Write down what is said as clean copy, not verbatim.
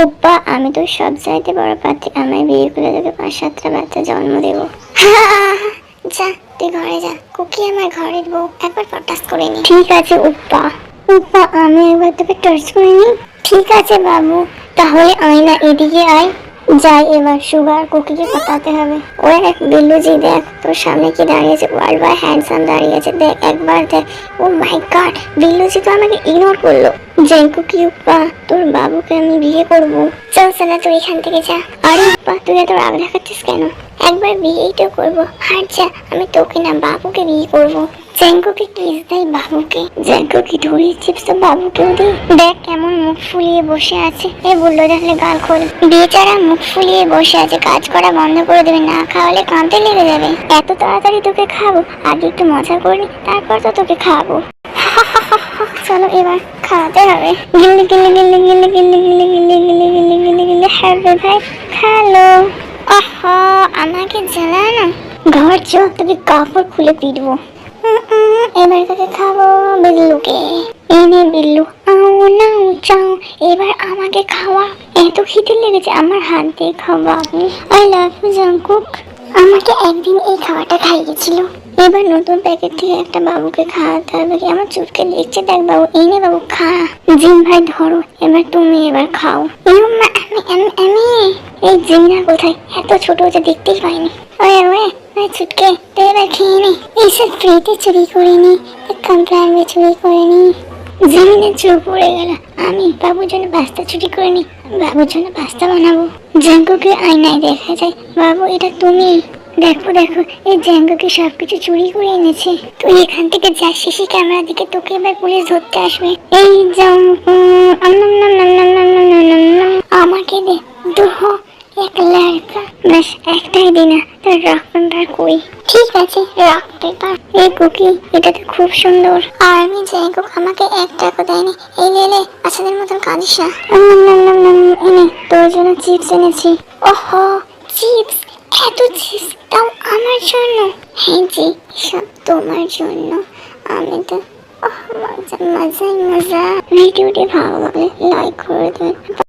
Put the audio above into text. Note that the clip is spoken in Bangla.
ওপ্পা, আমি তো সব চাইতে বড় পাত্রী, আমায় বিয়ে করে তোকে 5-7টা বাচ্চা জন্ম দেবো। যা, তুই ঘরে যা, কুকি আমার ঘরের বউ, একবার পটাস করে নি। ঠিক আছে ওপ্পা। ওপ্পা, আমি একবার তোকে টাচ করে নি। ঠিক আছে বাবু, তাহলে আয়না এদিকে আয়। যাই এবার, সুগার কুকিকে পটাতে হবে। ওই এক বিল্লুজি, দেখ তোর সামনে কি দাঁড়িয়েছে, ওয়ার্ল্ড বাই হ্যান্ডসাম দাঁড়িয়ে আছে, দেখ একবার দেখ। ও মাই গড, বিল্লুজি তো আমাকে ইগনোর করলো। যাই কুকি উপ্পা, তোর বাবুকে আমি বিয়ে করবো। চল সালা, তুই এখান থেকে যা। আরে উপ্পা, তুই এত রাগ দেখাচ্ছিস কেন? একবার বিয়েই তো করবো। হাট যা, আমি তোকে না বাবুকে বিয়ে করবো। জ্যাঙ্কুকে কিস দেয় বাবুকে, জ্যাঙ্কুকে ধরে চিপস তো বাবুকেও দে। দেখ কেমন মুখ ফুলিয়ে বসে আছে। এ বললো তাহলে গাল খোল। বেচারা মুখ ফুলিয়ে বসে আছে, কাজ করা বন্ধ করে দেবে, না খাওয়ালে কাঁদতে লেগে যাবে। এত তাড়াতাড়ি তোকে খাবো, আগে একটু মজা করে নি, তারপর তো তোকে খাবো। চলো এবার খাওয়াতে হবে। গিল্লি গিল্লি গিল্লি গিল্লি গিল্লি গিল্লি গিল্লি গিল্লি গিল্লি গিল্লি গিল্লি। হ্যাঁ ভাই, খালো। আহা, আমাকে জ্বালা না। ঘর চো, তোকে কাপড় খুলে পিটবো। এবার তোকে খাবো বিল্লুকে। এনে বিল্লু, আও নাও চাও, এবার আমাকে খাওয়া। এত খিদে লেগেছে, আমার হাত দিয়ে খাওয়া আপনি। I love you Jungkook. আমাকে একদিন এই খাওয়াটা খাইয়েছিল, এবার নতুন প্যাকেট থেকে একটা বাবুকে খাওয়াতে হবে। আমার চুটকে দেখছে, দেখ বাবু, এনে বাবু খা। জিম ভাই ধরো, এবার তুমি এবার খাও। আমি এই জিমটা কোথায়? এত ছোট হচ্ছে, দেখতেই পাইনি। ওয়ে ওয়ে ওয়ে ছুটকে, তো এবার খেয়ে নি। এইসব ফ্রিতে চুরি করে নি, কমপ্লেন চুরি করে নি। জিমিনে চোখ পড়ে গেল। আমি বাবুর জন্য পাস্তা চুরি করে নি, বাবুর জন্য পাস্তা বানাবো। জ্যাঙ্কুকে আয়নায় দেখা যায়, বাবু এটা তুমি। দেখো দেখো, এই জ্যাঙ্কুকে সবকিছু চুরি করে এনেছে। তুই এখান থেকে যা, সিসি ক্যামেরা দিকে, তোকে এবার পুলিশ ধরতে আসবে। এই আমাকে দে দুহ এক লড়কা, ব্যাস একটাই দিনা, তার রক পেপার কই? ঠিক আছে, রক পেপার। এই কুকি, এটা তো খুব সুন্দর। আর আমি জ্যাঙ্কুক আমাকে 1 টাকা দেয়নি। এই লে, বাচ্চাদের মতন কাঁদিস না। এনে তোর জন্য চিপস এনেছি। ওহো, চিপস, এত চিপস, তাও আমার জন্য? হ্যাঁ জি, সব তোমার জন্য। আমি তো মজা মজা মজা। ভিডিওটি ভালো লাগলে লাইক করে দেবেন।